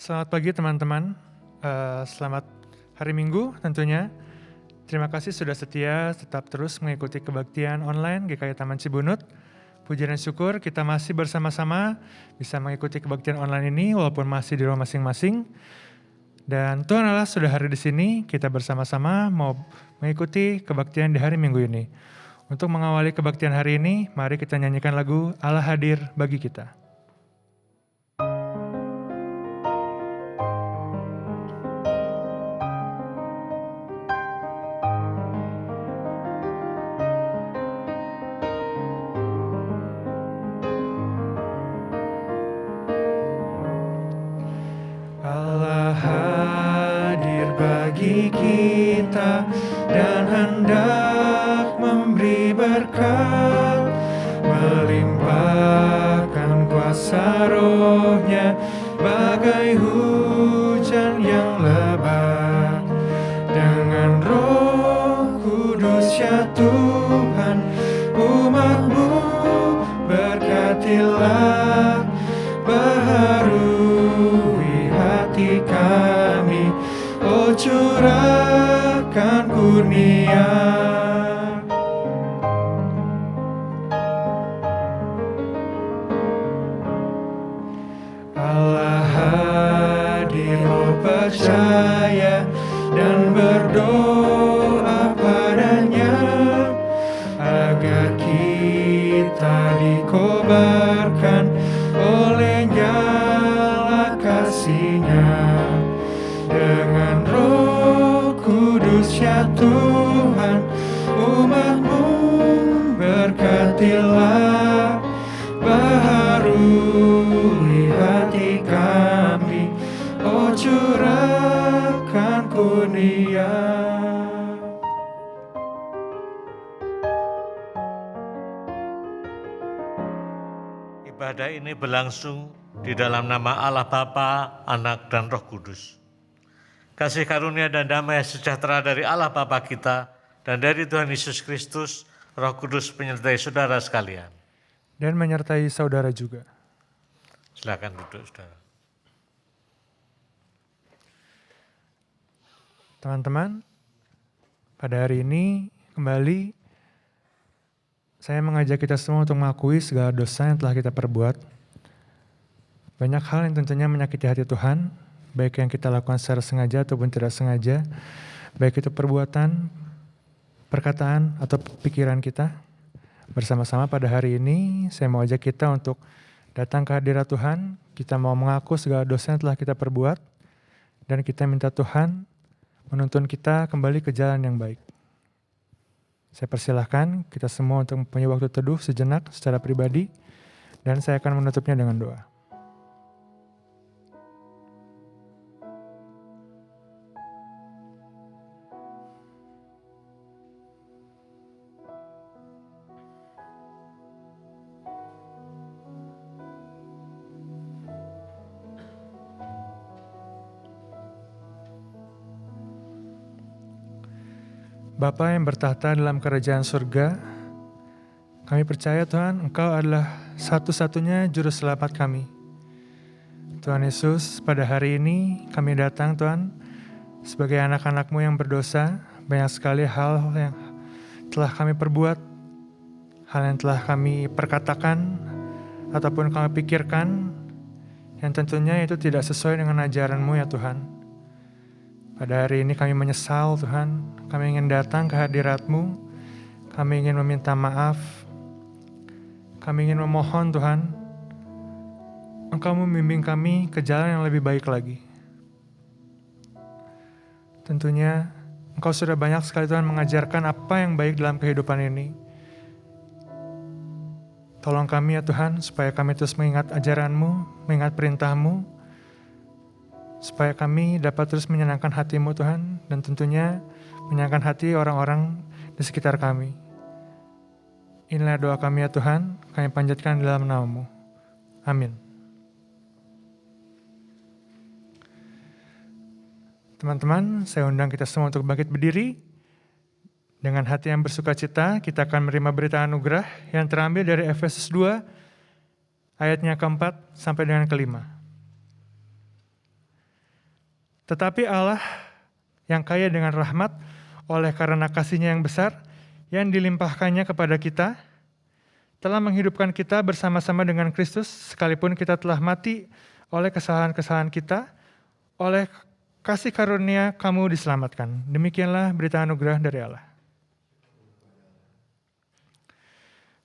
Selamat pagi teman-teman, selamat hari Minggu tentunya. Terima kasih sudah setia tetap terus mengikuti kebaktian online GKI Taman Cibunut. Puji dan syukur kita masih bersama-sama bisa mengikuti kebaktian online ini walaupun masih di rumah masing-masing. Dan Tuhan Allah sudah hadir di sini, kita bersama-sama mau mengikuti kebaktian di hari Minggu ini. Untuk mengawali kebaktian hari ini, mari kita nyanyikan lagu Allah Hadir Bagi Kita. Kita dan hendak memberi berkat, melimpahkan kuasa rohnya bagai hujan yang lebat. Dengan Roh Kudus ya Tuhan, umat-Mu berkatilah, baharui hati kami. Oh curahkan kurnia. Allah hadir, oh percaya dan berdoa padanya, agar kita dikobarkan oleh nyala kasih-Nya. Dengan Roh Kudus ya Tuhan, umat-Mu berkatilah, baharui hati kami. Oh curahkan kurnia. Ibadah ini berlangsung di dalam nama Allah Bapa, Anak, dan Roh Kudus. Kasih karunia dan damai sejahtera dari Allah Bapa kita dan dari Tuhan Yesus Kristus, Roh Kudus menyertai saudara sekalian. Dan menyertai saudara juga. Silakan duduk, saudara. Teman-teman, pada hari ini kembali saya mengajak kita semua untuk mengakui segala dosa yang telah kita perbuat. Banyak hal yang tentunya menyakiti hati Tuhan, baik yang kita lakukan secara sengaja ataupun tidak sengaja, baik itu perbuatan, perkataan, atau pikiran kita. Bersama-sama pada hari ini, saya mau ajak kita untuk datang ke hadirat Tuhan, kita mau mengaku segala dosa yang telah kita perbuat, dan kita minta Tuhan menuntun kita kembali ke jalan yang baik. Saya persilahkan kita semua untuk mempunyai waktu teduh sejenak secara pribadi, dan saya akan menutupnya dengan doa. Bapa yang bertahta dalam kerajaan surga, kami percaya Tuhan, Engkau adalah satu-satunya juru selamat kami. Tuhan Yesus, pada hari ini kami datang Tuhan, sebagai anak-anak-Mu yang berdosa, banyak sekali hal yang telah kami perbuat, hal yang telah kami perkatakan, ataupun kami pikirkan, yang tentunya itu tidak sesuai dengan ajaran-Mu ya Tuhan. Pada hari ini kami menyesal Tuhan, kami ingin datang ke hadirat-Mu, kami ingin meminta maaf, kami ingin memohon Tuhan, Engkau membimbing kami ke jalan yang lebih baik lagi. Tentunya Engkau sudah banyak sekali Tuhan mengajarkan apa yang baik dalam kehidupan ini. Tolong kami ya Tuhan, supaya kami terus mengingat ajaran-Mu, mengingat perintah-Mu, supaya kami dapat terus menyenangkan hati-Mu Tuhan, dan tentunya menyenangkan hati orang-orang di sekitar kami. Inilah doa kami ya Tuhan, kami panjatkan dalam nama-Mu. Amin. Teman-teman, saya undang kita semua untuk bangkit berdiri. Dengan hati yang bersukacita, kita akan menerima berita anugerah yang terambil dari Efesus 2, ayatnya keempat sampai dengan kelima. Tetapi Allah yang kaya dengan rahmat, oleh karena kasih-Nya yang besar, yang dilimpahkannya kepada kita, telah menghidupkan kita bersama-sama dengan Kristus, sekalipun kita telah mati oleh kesalahan-kesalahan kita, oleh kasih karunia kamu diselamatkan. Demikianlah berita anugerah dari Allah.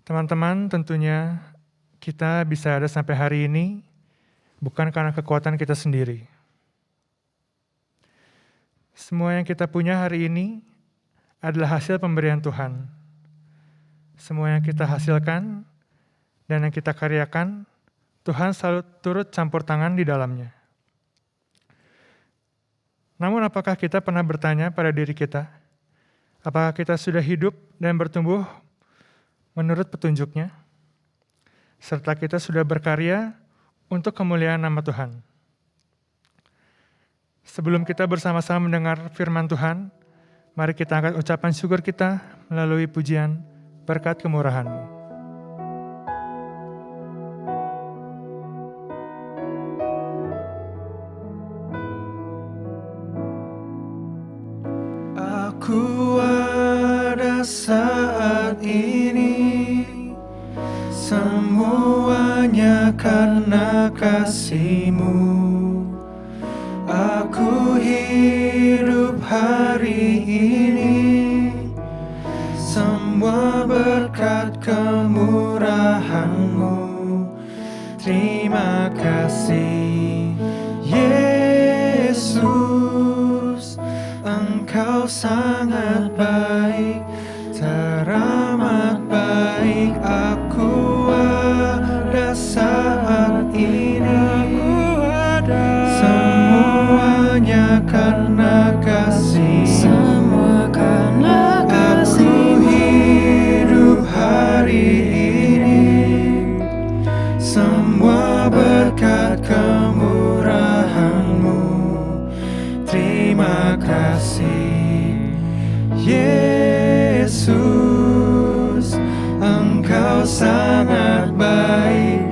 Teman-teman, tentunya kita bisa ada sampai hari ini bukan karena kekuatan kita sendiri. Semua yang kita punya hari ini adalah hasil pemberian Tuhan. Semua yang kita hasilkan dan yang kita karyakan, Tuhan selalu turut campur tangan di dalamnya. Namun apakah kita pernah bertanya pada diri kita, apakah kita sudah hidup dan bertumbuh menurut petunjuk-Nya, serta kita sudah berkarya untuk kemuliaan nama Tuhan? Sebelum kita bersama-sama mendengar firman Tuhan, mari kita angkat ucapan syukur kita melalui pujian berkat kemurahan-Mu. Aku ada saat ini, semuanya karena kasih-Mu. Aku hidup hari ini, semua berkat kemurahan-Mu. Terima kasih, Yesus. Engkau sangat baik, teramat baik. Aku ada saat ini, semuanya karena kasih. Semua karena kasih. Aku hidup hari ini, semua berkat kemurahan-Mu. Terima kasih, Yesus. Engkau sangat baik,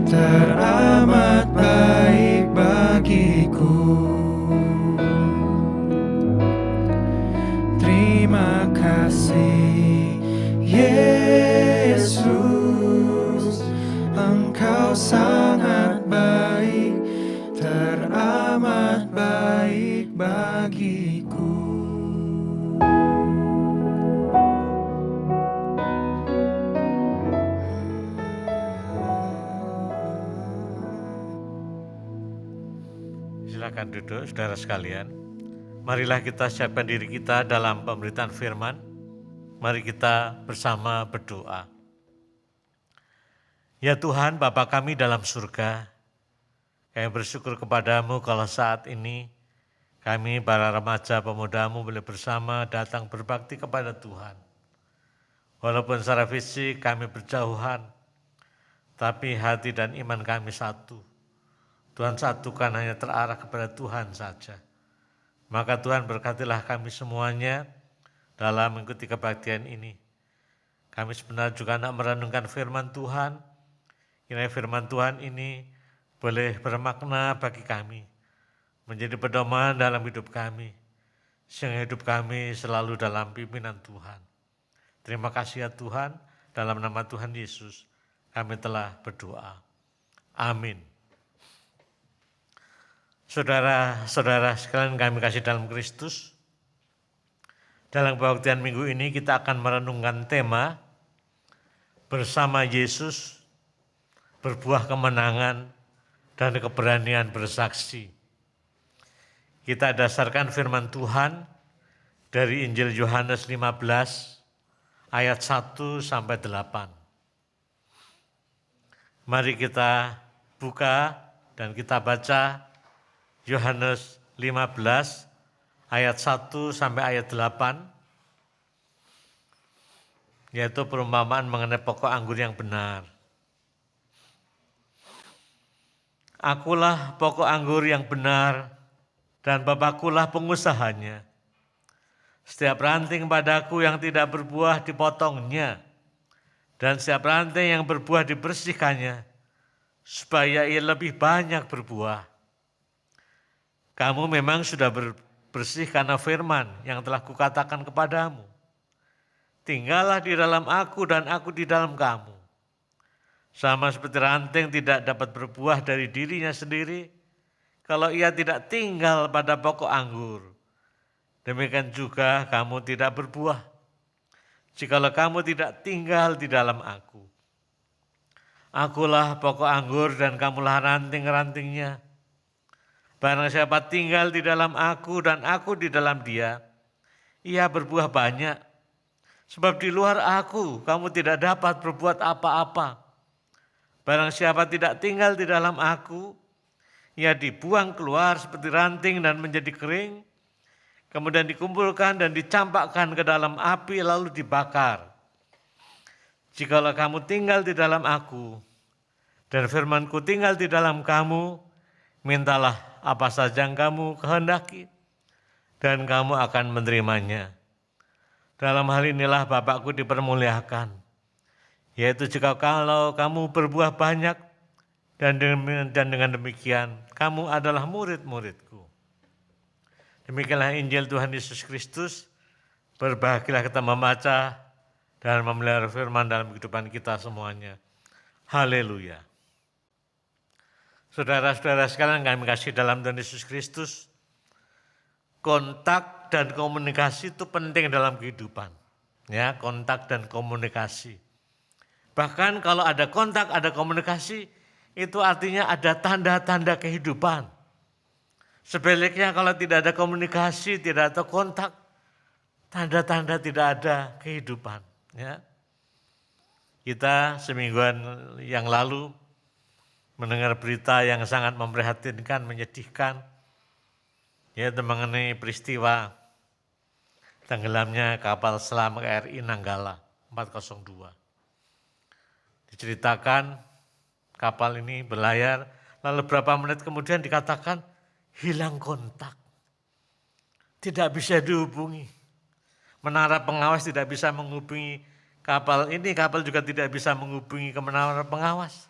teramat baik bagiku. Terima kasih, Yesus. Engkau sangat baik, teramat baik bagiku. Silakan duduk, saudara sekalian. Marilah kita siapkan diri kita dalam pemberitaan firman. Mari kita bersama berdoa. Ya Tuhan, Bapa kami dalam surga, kami bersyukur kepadamu kalau saat ini kami para remaja pemuda-Mu boleh bersama datang berbakti kepada Tuhan. Walaupun secara fisik kami berjauhan, tapi hati dan iman kami satu. Tuhan satukan hanya terarah kepada Tuhan saja. Maka Tuhan berkatilah kami semuanya dalam mengikuti kebaktian ini. Kami sebenarnya juga nak merenungkan firman Tuhan. Kiranya firman Tuhan ini boleh bermakna bagi kami, menjadi pedoman dalam hidup kami, sehingga hidup kami selalu dalam pimpinan Tuhan. Terima kasih ya Tuhan, dalam nama Tuhan Yesus kami telah berdoa. Amin. Saudara-saudara sekalian kami kasih dalam Kristus, dalam kebaktian minggu ini kita akan merenungkan tema bersama Yesus, berbuah kemenangan dan keberanian bersaksi. Kita dasarkan firman Tuhan dari Injil Yohanes 15 ayat 1 sampai 8. Mari kita buka dan kita baca Yohanes 15 ayat 1 sampai ayat 8, yaitu perumpamaan mengenai pokok anggur yang benar. Akulah pokok anggur yang benar dan Bapakkulah pengusahanya. Setiap ranting padaku yang tidak berbuah dipotongnya, dan setiap ranting yang berbuah dibersihkannya, supaya ia lebih banyak berbuah. Kamu memang sudah bersih karena firman yang telah kukatakan kepadamu. Tinggallah di dalam aku dan aku di dalam kamu. Sama seperti ranting tidak dapat berbuah dari dirinya sendiri, kalau ia tidak tinggal pada pokok anggur. Demikian juga kamu tidak berbuah, jikalau kamu tidak tinggal di dalam aku. Akulah pokok anggur dan kamulah ranting-rantingnya. Barang siapa tinggal di dalam aku dan aku di dalam dia, ia berbuah banyak. Sebab di luar aku kamu tidak dapat berbuat apa-apa. Barang siapa tidak tinggal di dalam aku, ia dibuang keluar seperti ranting dan menjadi kering, kemudian dikumpulkan dan dicampakkan ke dalam api lalu dibakar. Jikalau kamu tinggal di dalam aku, dan firman-Ku tinggal di dalam kamu, mintalah apa saja yang kamu kehendaki, dan kamu akan menerimanya. Dalam hal inilah Bapa-Ku dipermuliakan, yaitu jika kalau kamu berbuah banyak, dan dengan demikian kamu adalah murid-murid-Ku. Demikianlah Injil Tuhan Yesus Kristus. Berbahagialah kita membaca dan memelihara firman dalam kehidupan kita semuanya. Haleluya. Saudara-saudara sekalian kami kasih dalam Tuhan Yesus Kristus, kontak dan komunikasi itu penting dalam kehidupan. Ya, kontak dan komunikasi. Bahkan kalau ada kontak, ada komunikasi, itu artinya ada tanda-tanda kehidupan. Sebaliknya kalau tidak ada komunikasi, tidak ada kontak, tanda-tanda tidak ada kehidupan. Ya. Kita semingguan yang lalu mendengar berita yang sangat memprihatinkan, menyedihkan, yaitu mengenai peristiwa tenggelamnya kapal selam KRI Nanggala 402. Diceritakan kapal ini berlayar, lalu beberapa menit kemudian dikatakan hilang kontak. Tidak bisa dihubungi. Menara pengawas tidak bisa menghubungi kapal ini, kapal juga tidak bisa menghubungi ke menara pengawas.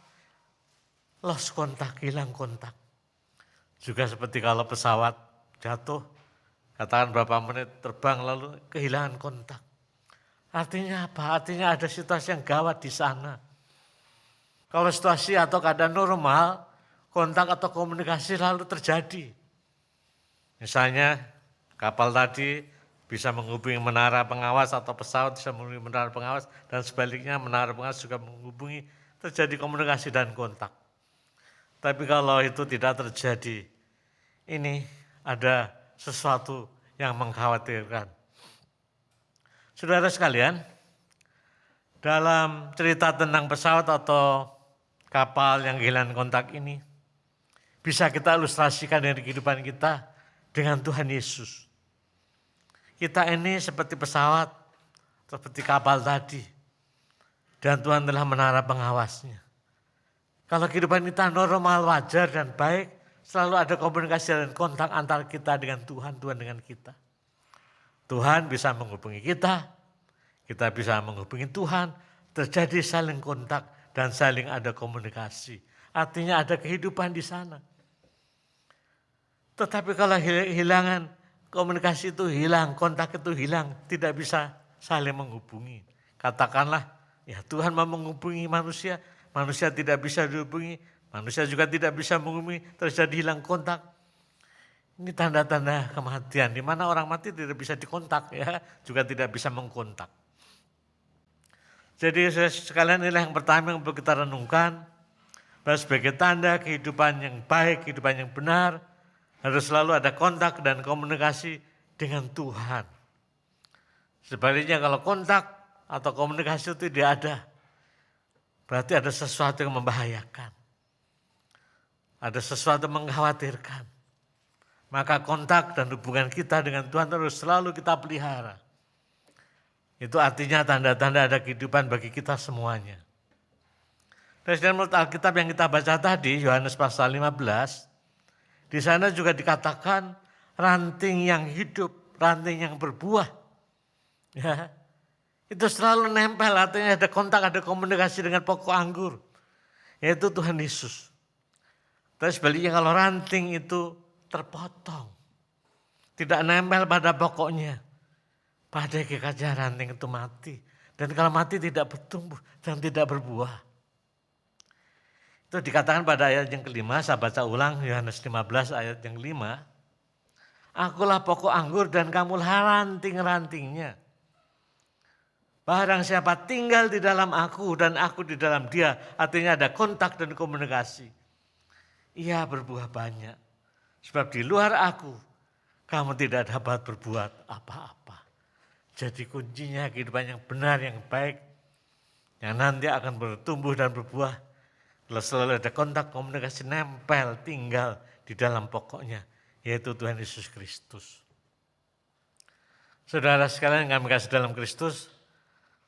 Lost kontak, hilang kontak. Juga seperti kalau pesawat jatuh, katakan berapa menit terbang lalu kehilangan kontak. Artinya apa? Artinya ada situasi yang gawat di sana. Kalau situasi atau keadaan normal, kontak atau komunikasi lalu terjadi. Misalnya kapal tadi bisa menghubungi menara pengawas atau pesawat bisa menghubungi menara pengawas dan sebaliknya menara pengawas juga menghubungi, terjadi komunikasi dan kontak. Tapi kalau itu tidak terjadi, ini ada sesuatu yang mengkhawatirkan. Saudara sekalian, dalam cerita tentang pesawat atau kapal yang kehilangan kontak ini, bisa kita ilustrasikan dari kehidupan kita dengan Tuhan Yesus. Kita ini seperti pesawat, seperti kapal tadi, dan Tuhan telah menara pengawasnya. Kalau kehidupan kita normal, wajar dan baik, selalu ada komunikasi dan kontak antara kita dengan Tuhan, Tuhan dengan kita. Tuhan bisa menghubungi kita bisa menghubungi Tuhan, terjadi saling kontak dan saling ada komunikasi. Artinya ada kehidupan di sana. Tetapi kalau hilangan komunikasi itu hilang, kontak itu hilang, tidak bisa saling menghubungi. Katakanlah, ya Tuhan mau menghubungi manusia, manusia tidak bisa dihubungi, manusia juga tidak bisa menghubungi, terjadi hilang kontak. Ini tanda-tanda kematian, di mana orang mati tidak bisa dikontak, ya, juga tidak bisa mengkontak. Jadi sekalian inilah yang pertama yang perlu kita renungkan, bahwa sebagai tanda kehidupan yang baik, kehidupan yang benar, harus selalu ada kontak dan komunikasi dengan Tuhan. Sebaliknya kalau kontak atau komunikasi itu tidak ada, berarti ada sesuatu yang membahayakan. Ada sesuatu yang mengkhawatirkan. Maka kontak dan hubungan kita dengan Tuhan harus selalu kita pelihara. Itu artinya tanda-tanda ada kehidupan bagi kita semuanya. Dan menurut Alkitab yang kita baca tadi, Yohanes pasal 15, di sana juga dikatakan ranting yang hidup, ranting yang berbuah. Ya, itu selalu nempel, artinya ada kontak, ada komunikasi dengan pokok anggur, yaitu Tuhan Yesus. Tapi sebaliknya kalau ranting itu terpotong. Tidak nempel pada pokoknya. Pada hakikatnya ranting itu mati. Dan kalau mati tidak bertumbuh dan tidak berbuah. Itu dikatakan pada ayat yang kelima, saya baca ulang Yohanes 15 ayat yang 5. Akulah pokok anggur dan kamulah ranting-rantingnya. Barang siapa tinggal di dalam aku dan aku di dalam dia, artinya ada kontak dan komunikasi. Ia berbuah banyak. Sebab di luar aku, kamu tidak dapat berbuat apa-apa. Jadi kuncinya kehidupan yang benar, yang baik, yang nanti akan bertumbuh dan berbuah. Kalau selalu ada kontak, komunikasi, nempel, tinggal di dalam pokoknya, yaitu Tuhan Yesus Kristus. Saudara sekalian yang kami kasih dalam Kristus,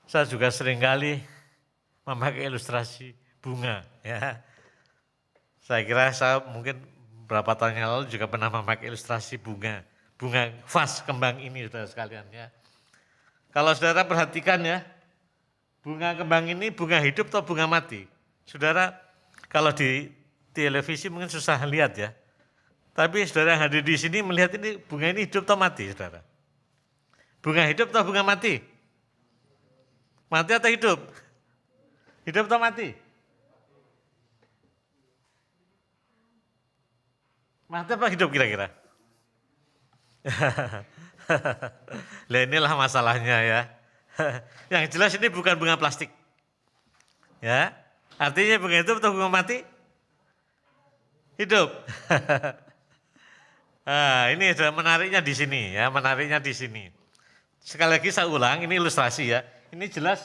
saya juga seringkali memakai ilustrasi bunga. Ya. Saya kira saya mungkin beberapa tahun yang lalu juga pernah memakai ilustrasi bunga vas kembang ini, saudara sekalian. Ya. Kalau saudara perhatikan ya, bunga kembang ini bunga hidup atau bunga mati? Saudara, kalau di televisi mungkin susah lihat ya. Tapi saudara yang hadir di sini melihat ini bunga ini hidup atau mati, saudara? Bunga hidup atau bunga mati? Mati atau hidup? Hidup atau mati? Mati apa hidup kira-kira? Lah inilah masalahnya ya. Yang jelas ini bukan bunga plastik. Ya, artinya bunga hidup atau bunga mati? Hidup. Nah, ini sudah menariknya di sini ya, menariknya di sini. Sekali lagi saya ulang, ini ilustrasi ya. Ini jelas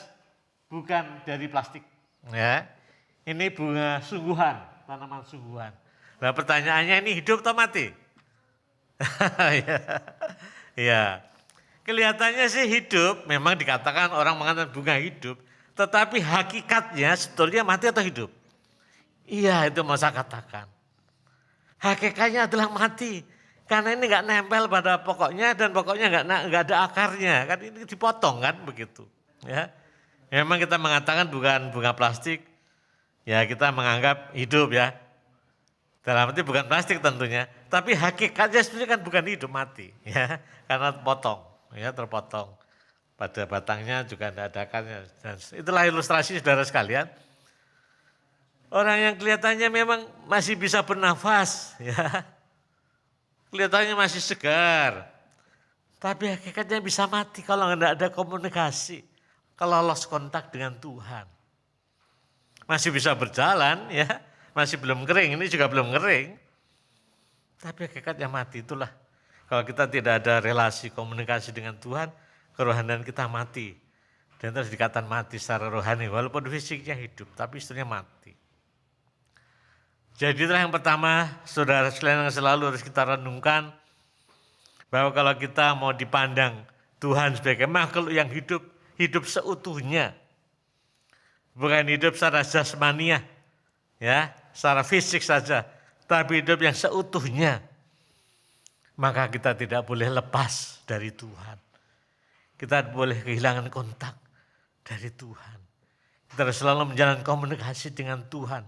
bukan dari plastik. Ya, ini bunga sungguhan, tanaman sungguhan. Nah pertanyaannya ini hidup atau mati? Ya, kelihatannya sih hidup, memang dikatakan orang mengatakan bunga hidup, tetapi hakikatnya sebetulnya mati atau hidup? Iya, itu mau saya katakan. Hakikatnya adalah mati, karena ini nggak nempel pada pokoknya dan pokoknya nggak ada akarnya, kan ini dipotong kan begitu. Ya, memang kita mengatakan bukan bunga plastik, ya kita menganggap hidup ya. Dalam arti bukan plastik tentunya, tapi hakikatnya sebenarnya kan bukan hidup, mati, ya, karena terpotong. Pada batangnya juga tidak ada akarnya. Dan itulah ilustrasi saudara sekalian. Orang yang kelihatannya memang masih bisa bernafas, ya, kelihatannya masih segar, tapi hakikatnya bisa mati kalau tidak ada komunikasi, kalau lost kontak dengan Tuhan. Masih bisa berjalan, ya. Masih belum kering, ini juga belum kering. Tapi hakikatnya mati, itulah. Kalau kita tidak ada relasi komunikasi dengan Tuhan, kerohanian kita mati. Dan terus dikatakan mati secara rohani, walaupun fisiknya hidup, tapi istilahnya mati. Jadi itulah yang pertama, saudara sekalian yang selalu harus kita renungkan, bahwa kalau kita mau dipandang Tuhan sebagai makhluk yang hidup, hidup seutuhnya. Bukan hidup secara jasmaniah, ya, secara fisik saja, tapi hidup yang seutuhnya, maka kita tidak boleh lepas dari Tuhan. Kita boleh kehilangan kontak dari Tuhan. Kita harus selalu menjalin komunikasi dengan Tuhan.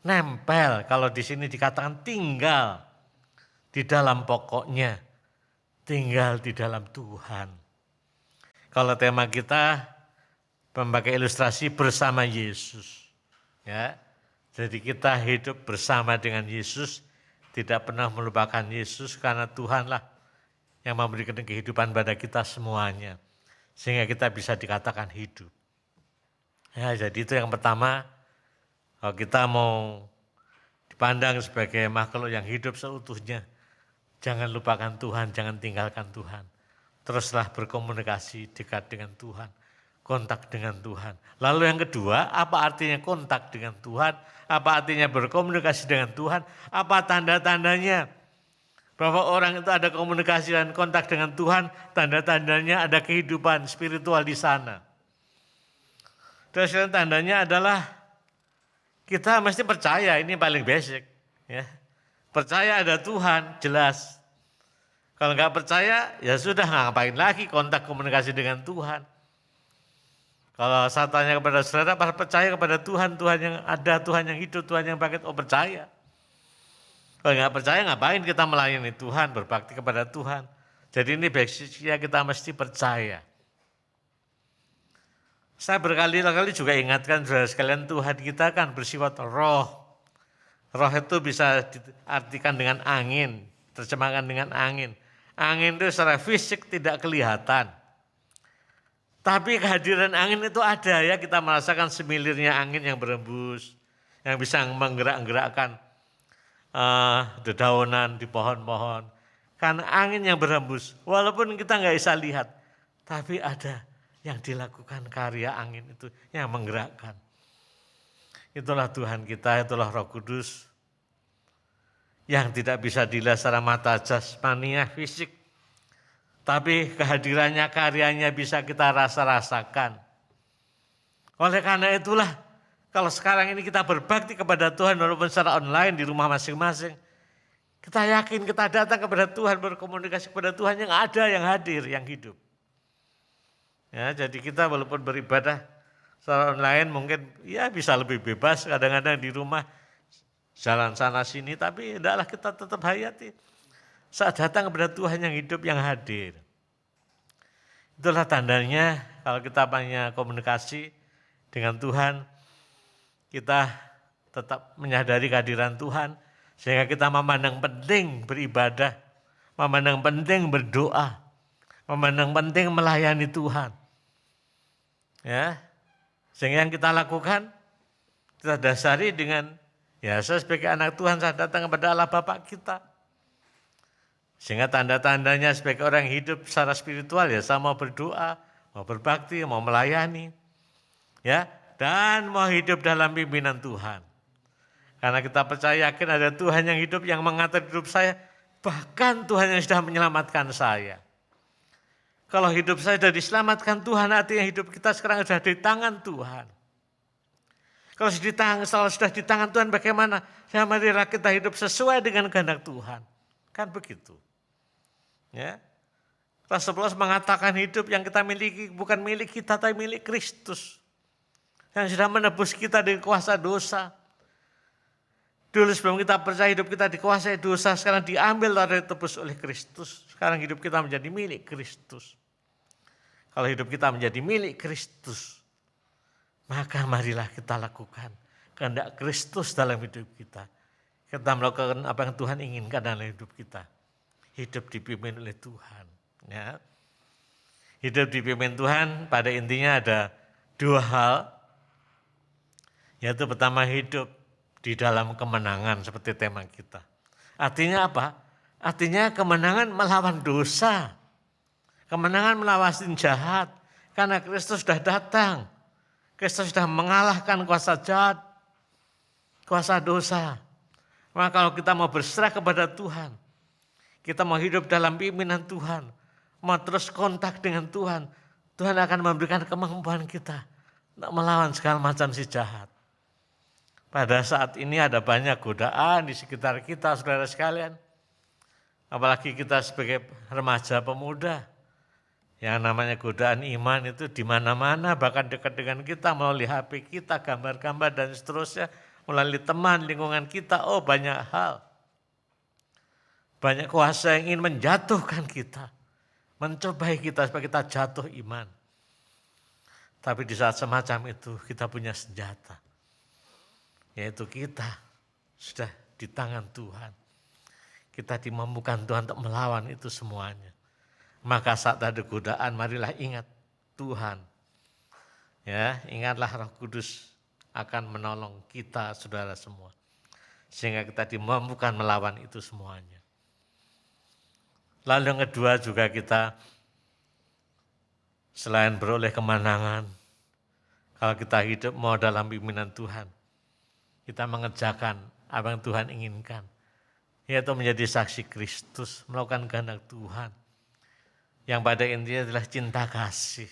Nempel, kalau di sini dikatakan tinggal di dalam pokoknya, tinggal di dalam Tuhan. Kalau tema kita memakai ilustrasi bersama Yesus, ya. Jadi kita hidup bersama dengan Yesus, tidak pernah melupakan Yesus karena Tuhanlah yang memberikan kehidupan pada kita semuanya. Sehingga kita bisa dikatakan hidup. Ya, jadi itu yang pertama, kalau kita mau dipandang sebagai makhluk yang hidup seutuhnya, jangan lupakan Tuhan, jangan tinggalkan Tuhan. Teruslah berkomunikasi dekat dengan Tuhan, kontak dengan Tuhan. Lalu yang kedua, apa artinya kontak dengan Tuhan? Apa artinya berkomunikasi dengan Tuhan? Apa tanda-tandanya bahwa orang itu ada komunikasi dan kontak dengan Tuhan? Tanda-tandanya ada kehidupan spiritual di sana. Terus tandanya adalah kita mesti percaya, ini paling basic. Ya. Percaya ada Tuhan, jelas. Kalau nggak percaya, ya sudah, ngapain lagi kontak komunikasi dengan Tuhan. Kalau saya tanya kepada saudara, percaya kepada Tuhan, Tuhan yang ada, Tuhan yang hidup, Tuhan yang bangkit, oh percaya. Kalau nggak percaya ngapain kita melayani Tuhan, berbakti kepada Tuhan. Jadi ini basicnya kita mesti percaya. Saya berkali-kali juga ingatkan saudara sekalian, Tuhan kita kan bersifat roh. Roh itu bisa diartikan dengan angin, terjemahkan dengan angin. Angin itu secara fisik tidak kelihatan. Tapi kehadiran angin itu ada ya, kita merasakan semilirnya angin yang berembus, yang bisa menggerak-gerakkan dedaunan di pohon-pohon. Karena angin yang berembus, walaupun kita nggak bisa lihat, tapi ada yang dilakukan karya angin itu yang menggerakkan. Itulah Tuhan kita, itulah Roh Kudus yang tidak bisa dilihat secara mata jasmania fisik. Tapi kehadirannya, karyanya bisa kita rasakan. Oleh karena itulah, kalau sekarang ini kita berbakti kepada Tuhan walaupun secara online di rumah masing-masing, kita yakin kita datang kepada Tuhan, berkomunikasi kepada Tuhan yang ada, yang hadir, yang hidup. Ya, jadi kita walaupun beribadah secara online mungkin ya bisa lebih bebas, kadang-kadang di rumah jalan sana sini, tapi hendaklah kita tetap hayati saat datang kepada Tuhan yang hidup, yang hadir. Itulah tandanya kalau kita punya komunikasi dengan Tuhan, kita tetap menyadari kehadiran Tuhan, sehingga kita memandang penting beribadah, memandang penting berdoa, memandang penting melayani Tuhan. Ya, sehingga yang kita lakukan, kita dasari dengan, ya saya sebagai anak Tuhan, saya datang kepada Allah Bapa kita. Sehingga tanda-tandanya sebagai orang yang hidup secara spiritual, ya saya mau berdoa, mau berbakti, mau melayani. Ya, dan mau hidup dalam pimpinan Tuhan. Karena kita percaya yakin ada Tuhan yang hidup, yang mengatur hidup saya, bahkan Tuhan yang sudah menyelamatkan saya. Kalau hidup saya sudah diselamatkan Tuhan, artinya hidup kita sekarang sudah di tangan Tuhan. Kalau sudah di tangan Tuhan, bagaimana? Ya, marilah kita hidup sesuai dengan kehendak Tuhan. Kan begitu. Ya. Rasul Paulus mengatakan hidup yang kita miliki bukan milik kita, tapi milik Kristus. Yang sudah menebus kita dari kuasa dosa. Dulu sebelum kita percaya hidup kita dikuasai dosa, sekarang diambil lalu ditebus oleh Kristus. Sekarang hidup kita menjadi milik Kristus. Kalau hidup kita menjadi milik Kristus, maka marilah kita lakukan kehendak Kristus dalam hidup kita. Kita melakukan apa yang Tuhan inginkan dalam hidup kita. Hidup dipimpin oleh Tuhan. Ya. Hidup dipimpin Tuhan pada intinya ada dua hal. Yaitu pertama, hidup di dalam kemenangan seperti tema kita. Artinya apa? Artinya kemenangan melawan dosa. Kemenangan melawan sin jahat. Karena Kristus sudah datang. Kristus sudah mengalahkan kuasa jahat, kuasa dosa. Maka kalau kita mau berserah kepada Tuhan, kita mau hidup dalam pimpinan Tuhan, mau terus kontak dengan Tuhan, Tuhan akan memberikan kemampuan kita untuk melawan segala macam si jahat. Pada saat ini ada banyak godaan di sekitar kita, saudara sekalian. Apalagi kita sebagai remaja pemuda. Yang namanya godaan iman itu di mana-mana, bahkan dekat dengan kita, melalui HP kita, gambar-gambar dan seterusnya, melalui teman, lingkungan kita, banyak hal. Banyak kuasa yang ingin menjatuhkan kita, mencobai kita supaya kita jatuh iman. Tapi di saat semacam itu kita punya senjata. Yaitu kita sudah di tangan Tuhan. Kita dimampukan Tuhan untuk melawan itu semuanya. Maka saat ada godaan, marilah ingat Tuhan. Ya, ingatlah Roh Kudus akan menolong kita, saudara semua. Sehingga kita dimampukan melawan itu semuanya. Lalu yang kedua juga kita selain beroleh kemenangan, kalau kita hidup mau dalam pimpinan Tuhan, kita mengerjakan apa yang Tuhan inginkan, yaitu menjadi saksi Kristus, melakukan kehendak Tuhan. Yang pada intinya adalah cinta kasih.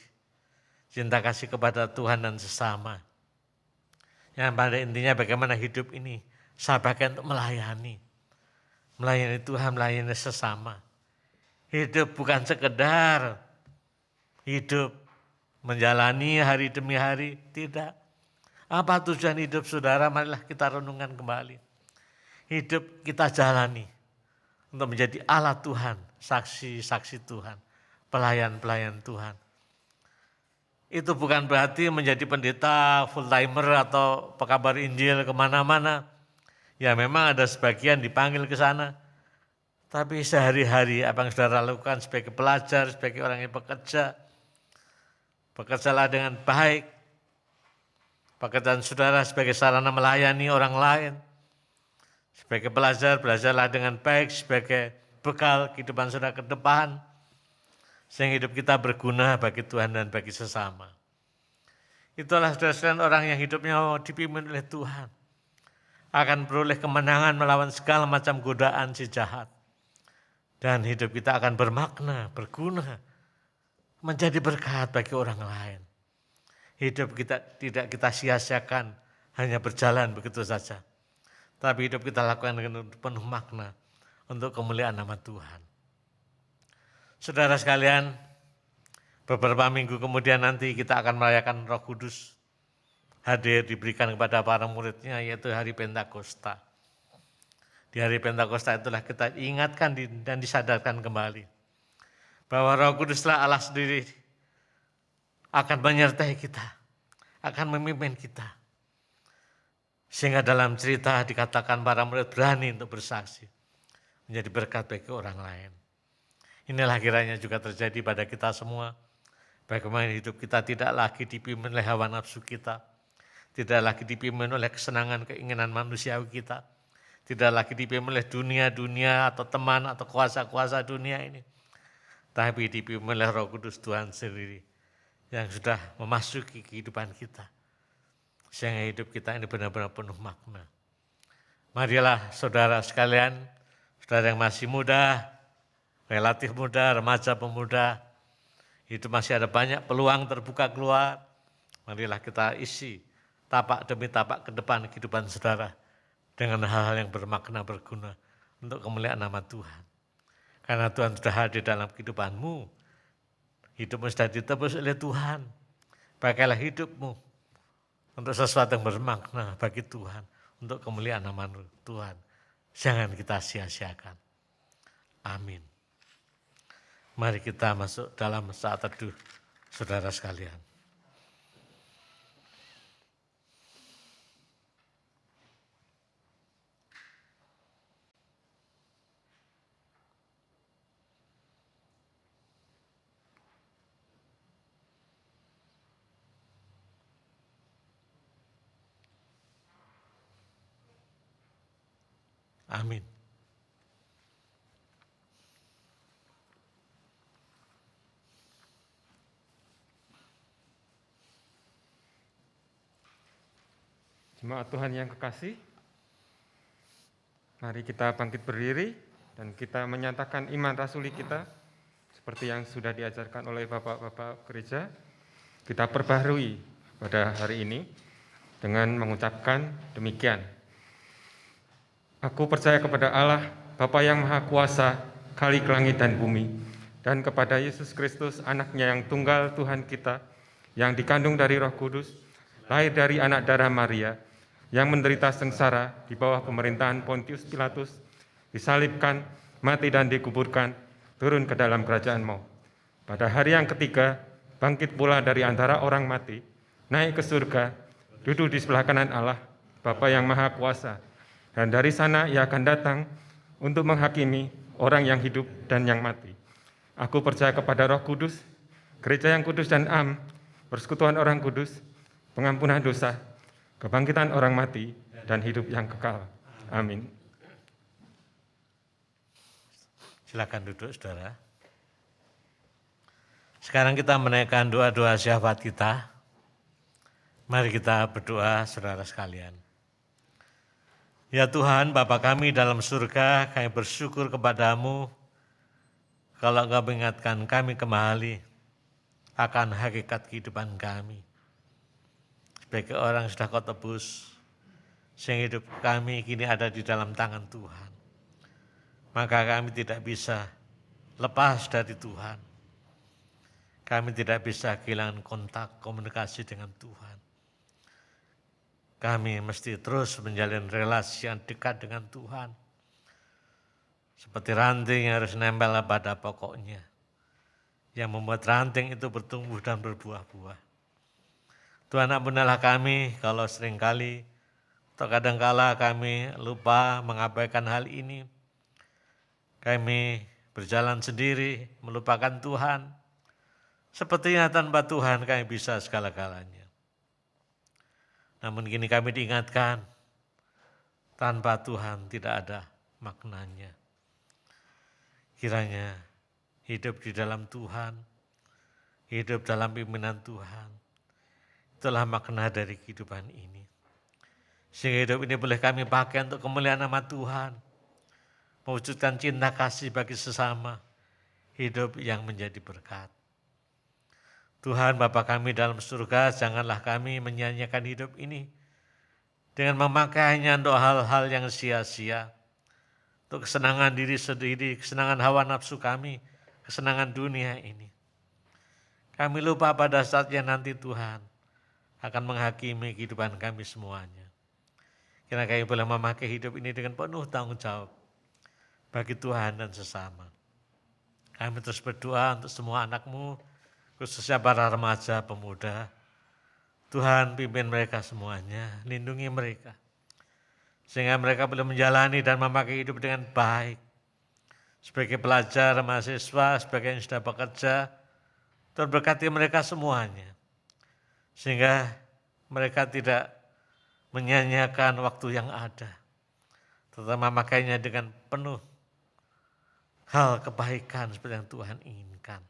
Cinta kasih kepada Tuhan dan sesama. Yang pada intinya bagaimana hidup ini saya pakai untuk melayani. Melayani Tuhan, melayani sesama. Hidup bukan sekedar hidup menjalani hari demi hari, tidak. Apa tujuan hidup saudara? Marilah kita renungkan kembali. hidup kita jalani untuk menjadi alat Tuhan, saksi-saksi Tuhan, pelayan-pelayan Tuhan. Itu bukan berarti menjadi pendeta full-timer atau pekabar Injil kemana-mana. Ya memang ada sebagian dipanggil ke sana. Tapi sehari-hari apa yang saudara lakukan sebagai pelajar, sebagai orang yang bekerja, bekerjalah dengan baik. Pekerjaan saudara sebagai sarana melayani orang lain. Sebagai pelajar, belajarlah dengan baik sebagai bekal kehidupan saudara ke depan. Sehingga hidup kita berguna bagi Tuhan dan bagi sesama. Itulah saudara-saudara orang yang hidupnya dipimpin oleh Tuhan. Akan beroleh kemenangan melawan segala macam godaan si jahat. Dan hidup kita akan bermakna, berguna. Menjadi berkat bagi orang lain. Hidup kita tidak kita sia-siakan, hanya berjalan begitu saja. Tapi hidup kita lakukan dengan penuh makna untuk kemuliaan nama Tuhan. Saudara sekalian, beberapa minggu kemudian nanti kita akan merayakan Roh Kudus. Hadir diberikan kepada para muridnya, yaitu hari Pentakosta. Di hari Pentakosta itulah kita ingatkan dan disadarkan kembali. Bahwa Roh Kuduslah Allah sendiri akan menyertai kita, akan memimpin kita. Sehingga dalam cerita dikatakan para murid berani untuk bersaksi. Menjadi berkat bagi orang lain. Inilah kiranya juga terjadi pada kita semua. Bagaimana hidup kita tidak lagi dipimpin oleh hawa nafsu kita. Tidak lagi dipimpin oleh kesenangan keinginan manusiawi kita. Tidak lagi dipimpin oleh dunia-dunia atau teman atau kuasa-kuasa dunia ini. Tapi dipimpin oleh Roh Kudus Tuhan sendiri. Yang sudah memasuki kehidupan kita. Sehingga hidup kita ini benar-benar penuh makna. Marilah saudara sekalian, saudara yang masih muda, relatif muda, remaja, pemuda, itu masih ada banyak peluang terbuka keluar. Marilah kita isi tapak demi tapak ke depan kehidupan saudara dengan hal-hal yang bermakna, berguna untuk kemuliaan nama Tuhan. Karena Tuhan sudah hadir dalam kehidupanmu, hidupmu sudah ditebus oleh Tuhan. Pakailah hidupmu untuk sesuatu yang bermakna bagi Tuhan, untuk kemuliaan nama Tuhan. Jangan kita sia-siakan. Amin. Mari kita masuk dalam saat teduh, saudara sekalian. Amin. Jemaat Tuhan yang kekasih, mari kita bangkit berdiri dan kita menyatakan iman rasuli kita seperti yang sudah diajarkan oleh Bapak-Bapak gereja. Kita perbaharui pada hari ini dengan mengucapkan demikian. Aku percaya kepada Allah, Bapa yang Maha Kuasa, Khalik langit dan bumi, dan kepada Yesus Kristus, anaknya yang tunggal Tuhan kita, yang dikandung dari Roh Kudus, lahir dari anak darah Maria, yang menderita sengsara di bawah pemerintahan Pontius Pilatus, disalibkan, mati dan dikuburkan, turun ke dalam kerajaan maut. Pada hari yang ketiga, bangkit pula dari antara orang mati, naik ke surga, duduk di sebelah kanan Allah, Bapa yang Maha Kuasa, dan dari sana ia akan datang untuk menghakimi orang yang hidup dan yang mati. Aku percaya kepada Roh Kudus, gereja yang kudus dan am, persekutuan orang kudus, pengampunan dosa, kebangkitan orang mati, dan hidup yang kekal. Amin. Silakan duduk, saudara. Sekarang kita menaikkan doa-doa syafaat kita. Mari kita berdoa, saudara sekalian. Ya Tuhan, Bapa kami dalam surga, kami bersyukur kepadamu kalau Engkau mengingatkan kami kembali akan hakikat kehidupan kami. Sebagai orang yang sudah Kau tebus, sehingga hidup kami kini ada di dalam tangan Tuhan. Maka kami tidak bisa lepas dari Tuhan. Kami tidak bisa kehilangan kontak komunikasi dengan Tuhan. kami mesti terus menjalin relasi yang dekat dengan Tuhan. Seperti ranting yang harus nempel pada pokoknya, yang membuat ranting itu bertumbuh dan berbuah-buah. Tuhan ampunilah kami kalau seringkali atau kadangkala kami lupa mengabaikan hal ini. Kami berjalan sendiri, melupakan Tuhan. Sepertinya tanpa Tuhan kami bisa segala-galanya. Namun kini kami diingatkan, tanpa Tuhan tidak ada maknanya. Kiranya hidup di dalam Tuhan, hidup dalam pimpinan Tuhan, itulah makna dari kehidupan ini. Sehingga hidup ini boleh kami pakai untuk kemuliaan nama Tuhan, mewujudkan cinta kasih bagi sesama, hidup yang menjadi berkat. Tuhan Bapa kami dalam surga, janganlah kami menyanyiakan hidup ini dengan memakainya untuk hal-hal yang sia-sia, untuk kesenangan diri sendiri, kesenangan hawa nafsu kami, kesenangan dunia ini. Kami lupa pada saatnya nanti Tuhan akan menghakimi kehidupan kami semuanya. Kiranya kami boleh memakai hidup ini dengan penuh tanggung jawab bagi Tuhan dan sesama. Kami terus berdoa untuk semua anak-Mu, khususnya para remaja, pemuda. Tuhan pimpin mereka semuanya, lindungi mereka. Sehingga mereka boleh menjalani dan memakai hidup dengan baik. Sebagai pelajar, mahasiswa, sebagai yang sudah bekerja, Tuhan berkati mereka semuanya. Sehingga mereka tidak menyanyiakan waktu yang ada, tetapi memakainya dengan penuh hal kebaikan seperti yang Tuhan inginkan.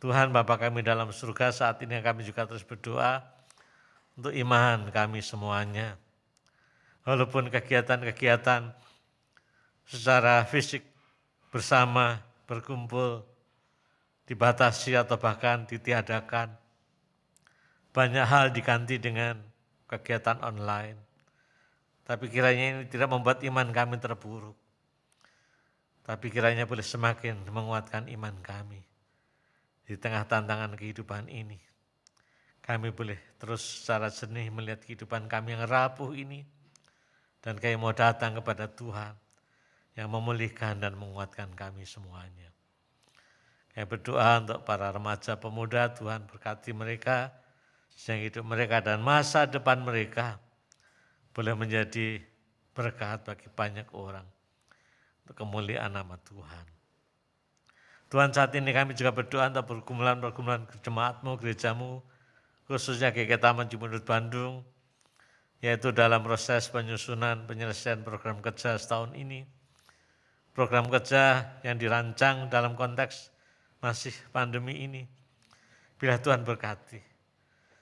Tuhan Bapa kami dalam surga, saat ini kami juga terus berdoa untuk iman kami semuanya. Walaupun kegiatan-kegiatan secara fisik bersama berkumpul dibatasi atau bahkan ditiadakan, banyak hal diganti dengan kegiatan online. Tapi kiranya ini tidak membuat iman kami terpuruk. Tapi kiranya boleh semakin menguatkan iman kami. Di tengah tantangan kehidupan ini, kami boleh terus secara jernih melihat kehidupan kami yang rapuh ini. Dan kami mau datang kepada Tuhan yang memulihkan dan menguatkan kami semuanya. Kami berdoa untuk para remaja pemuda, Tuhan berkati mereka, sehingga hidup mereka dan masa depan mereka boleh menjadi berkat bagi banyak orang untuk kemuliaan nama Tuhan. Tuhan, saat ini kami juga berdoa untuk pergumulan-pergumulan jemaat-Mu, gereja-Mu, khususnya GKI Taman Cibunut Bandung, yaitu dalam proses penyusunan penyelesaian program kerja setahun ini. Program kerja yang dirancang dalam konteks masih pandemi ini. Bila Tuhan berkati,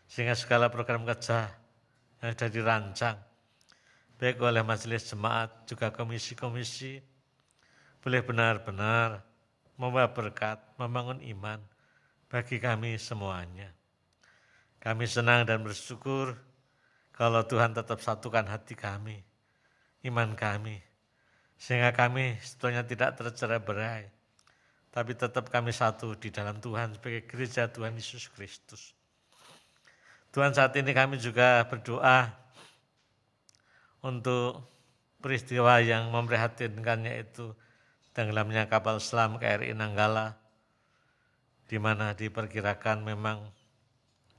sehingga segala program kerja yang sudah dirancang, baik oleh majelis jemaat, juga komisi-komisi, boleh benar-benar membawa berkat, membangun iman bagi kami semuanya. Kami senang dan bersyukur kalau Tuhan tetap satukan hati kami, iman kami, sehingga kami sebetulnya tidak tercerai-berai, tapi tetap kami satu di dalam Tuhan sebagai gereja Tuhan Yesus Kristus. Tuhan, saat ini kami juga berdoa untuk peristiwa yang memprihatinkan, yaitu tenggelamnya kapal selam KRI Nanggala, di mana diperkirakan memang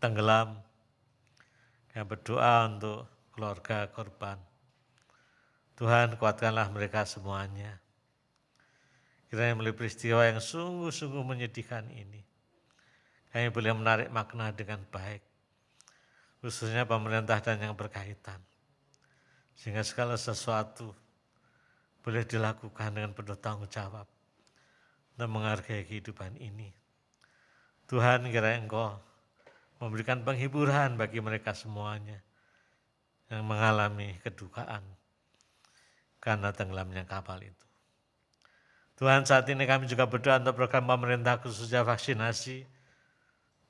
tenggelam. Kami berdoa untuk keluarga korban. Tuhan, kuatkanlah mereka semuanya. Kiranya melalui peristiwa yang sungguh-sungguh menyedihkan ini, kami boleh menarik makna dengan baik, khususnya pemerintah dan yang berkaitan. Sehingga segala sesuatu boleh dilakukan dengan penuh tanggung jawab dan menghargai kehidupan ini. Tuhan, kiranya Engkau memberikan penghiburan bagi mereka semuanya yang mengalami kedukaan karena tenggelamnya kapal itu. Tuhan, saat ini kami juga berdoa untuk program pemerintah khususnya vaksinasi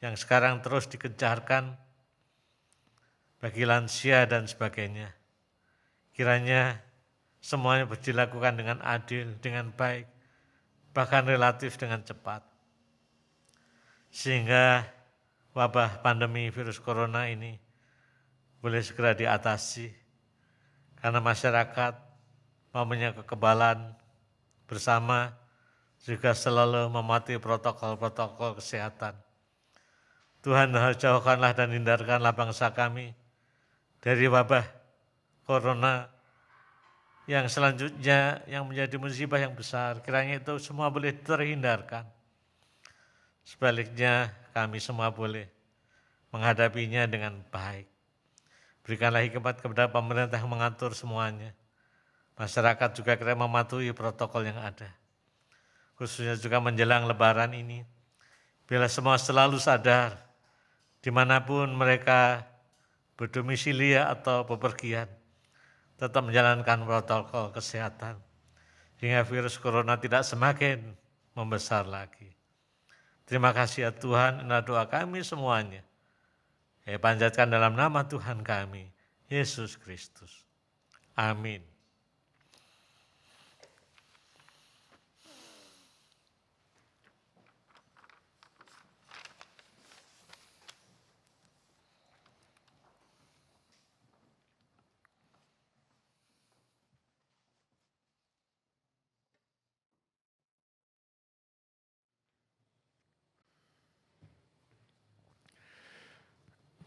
yang sekarang terus dikencarkan bagi lansia dan sebagainya. Kiranya semuanya dilakukan dengan adil, dengan baik, bahkan relatif dengan cepat. Sehingga wabah pandemi virus corona ini boleh segera diatasi, karena masyarakat mempunyai kekebalan bersama juga selalu mematuhi protokol-protokol kesehatan. Tuhan, jauhkanlah dan hindarkanlah bangsa kami dari wabah corona yang selanjutnya yang menjadi musibah yang besar. Kiranya itu semua boleh terhindarkan. Sebaliknya kami semua boleh menghadapinya dengan baik. Berikanlah hikmat kepada pemerintah yang mengatur semuanya. Masyarakat juga kira mematuhi protokol yang ada. Khususnya juga menjelang lebaran ini. Bila semua selalu sadar, dimanapun mereka berdomisili atau bepergian, tetap menjalankan protokol kesehatan, hingga virus corona tidak semakin membesar lagi. Terima kasih ya Tuhan, inilah doa kami semuanya. Panjatkan dalam nama Tuhan kami, Yesus Kristus. Amin.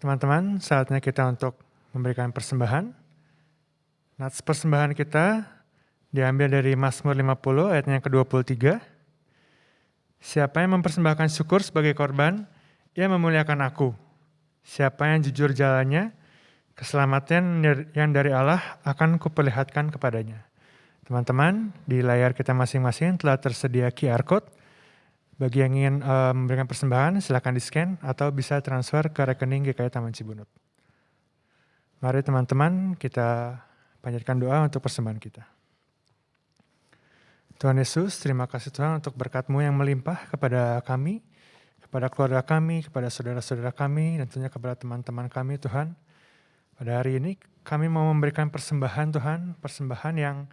Teman-teman, saatnya kita untuk memberikan persembahan. Nats persembahan kita diambil dari Mazmur 50 ayatnya yang ke-23. Siapa yang mempersembahkan syukur sebagai korban, ia memuliakan aku. Siapa yang jujur jalannya, keselamatan yang dari Allah akan kuperlihatkan kepadanya. Teman-teman, di layar kita masing-masing telah tersedia QR Code. Bagi yang ingin memberikan persembahan, silakan di-scan atau bisa transfer ke rekening GKI Taman Cibunut. Mari teman-teman, kita panjatkan doa untuk persembahan kita. Tuhan Yesus, terima kasih Tuhan untuk berkat-Mu yang melimpah kepada kami, kepada keluarga kami, kepada saudara-saudara kami, dan tentunya kepada teman-teman kami Tuhan. Pada hari ini kami mau memberikan persembahan Tuhan, persembahan yang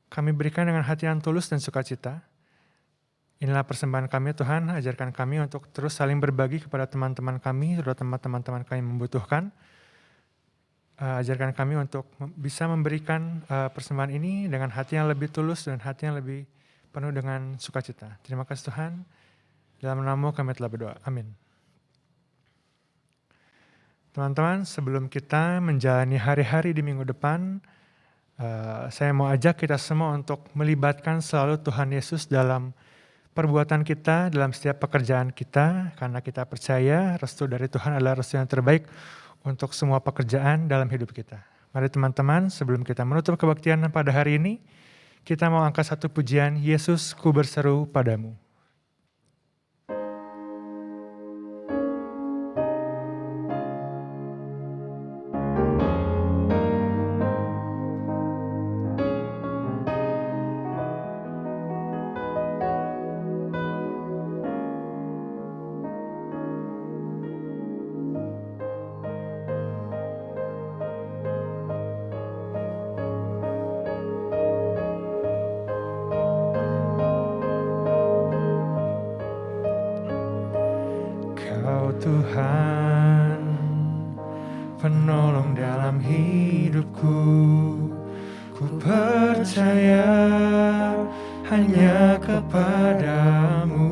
kami berikan dengan hati yang tulus dan sukacita. Inilah persembahan kami Tuhan, ajarkan kami untuk terus saling berbagi kepada teman-teman kami, terutama teman-teman kami membutuhkan. Ajarkan kami untuk bisa memberikan persembahan ini dengan hati yang lebih tulus dan hati yang lebih penuh dengan sukacita. Terima kasih Tuhan, dalam nama-Mu kami telah berdoa. Amin. Teman-teman, sebelum kita menjalani hari-hari di minggu depan, saya mau ajak kita semua untuk melibatkan selalu Tuhan Yesus dalam perbuatan kita, dalam setiap pekerjaan kita, karena kita percaya restu dari Tuhan adalah restu yang terbaik untuk semua pekerjaan dalam hidup kita. Mari teman-teman, sebelum kita menutup kebaktian pada hari ini, kita mau angkat satu pujian, Yesus ku berseru padamu. Tuhan, penolong dalam hidupku, ku percaya hanya kepadamu.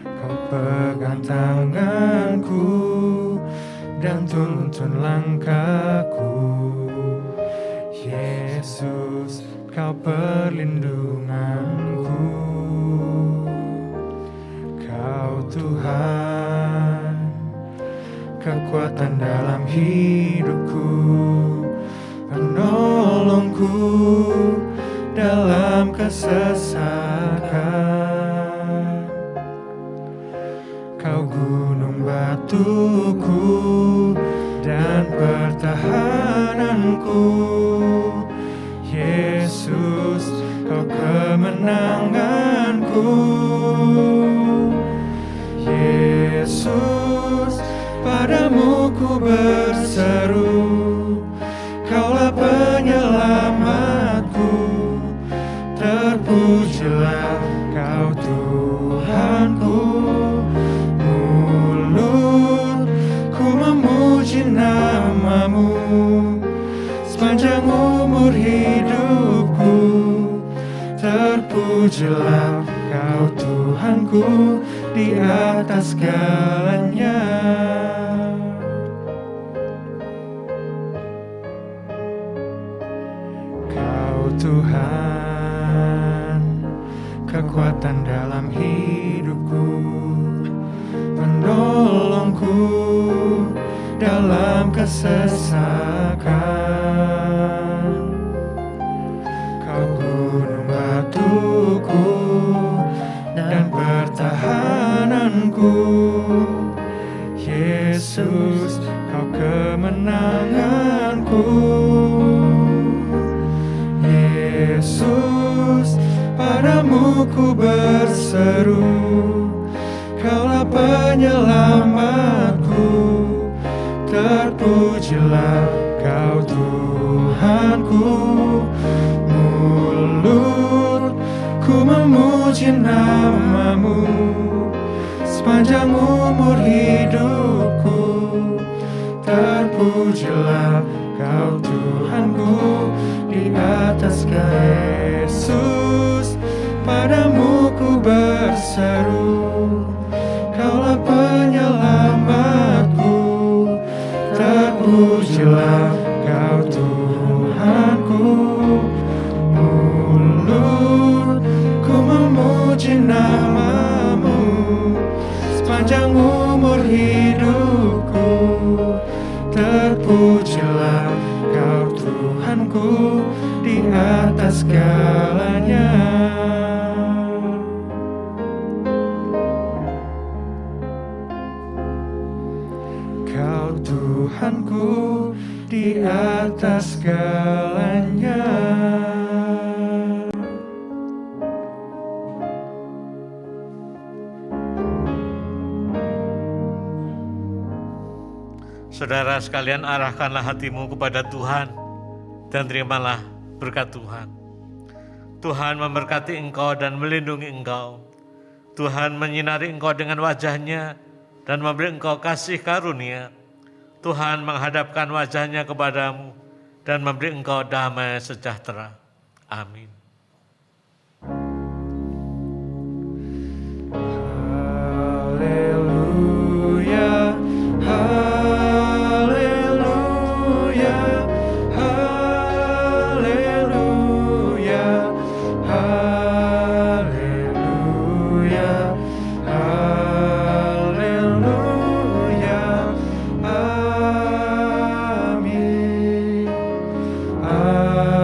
Kau pegang tanganku dan tuntun langkahku. Yesus, Kau perlindunganku. Tuhan, kekuatan dalam hidupku, penolongku dalam kesesakan. Kau gunung batuku dan pertahananku. Yesus, Kau kemenanganku. Yesus, padamu ku berseru, Kaulah penyelamatku. Terpujilah Kau Tuhanku, mulut Terpujilah Kau Tuhanku di atas segalanya. Kau Tuhan, kekuatan dalam hidupku, penolongku dalam kesesakan. Kau gunung batuku dan pertahananku, Yesus, Kau kemenanganku. Yesus, padamu ku berseru, Kaulah penyelamatku. Terpujilah Kau Tuhanku, mulutku memuji nama-Mu sepanjang umur hidupku. Terpujilah Kau Tuhanku di atas Yesus, padamu ku berseru, Kaulah penyelamatku. Terpujilah Kau Tuhanku, mulutku memuji nama-Mu sepanjang umur hidupku. Terpujilah Kau Tuhanku di atas segalanya. Kau Tuhanku di atas segalanya. Saudara sekalian, arahkanlah hatimu kepada Tuhan dan terimalah berkat Tuhan. Tuhan memberkati engkau dan melindungi engkau. Tuhan menyinari engkau dengan wajah-Nya dan memberi engkau kasih karunia. Tuhan menghadapkan wajah-Nya kepadamu dan memberi engkau damai sejahtera. Amin. Haleluya, haleluya, haleluya, haleluya, haleluya, amin, amin, amin.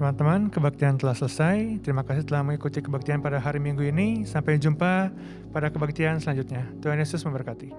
Teman-teman, kebaktian telah selesai. Terima kasih telah mengikuti kebaktian pada hari Minggu ini. Sampai jumpa pada kebaktian selanjutnya. Tuhan Yesus memberkati.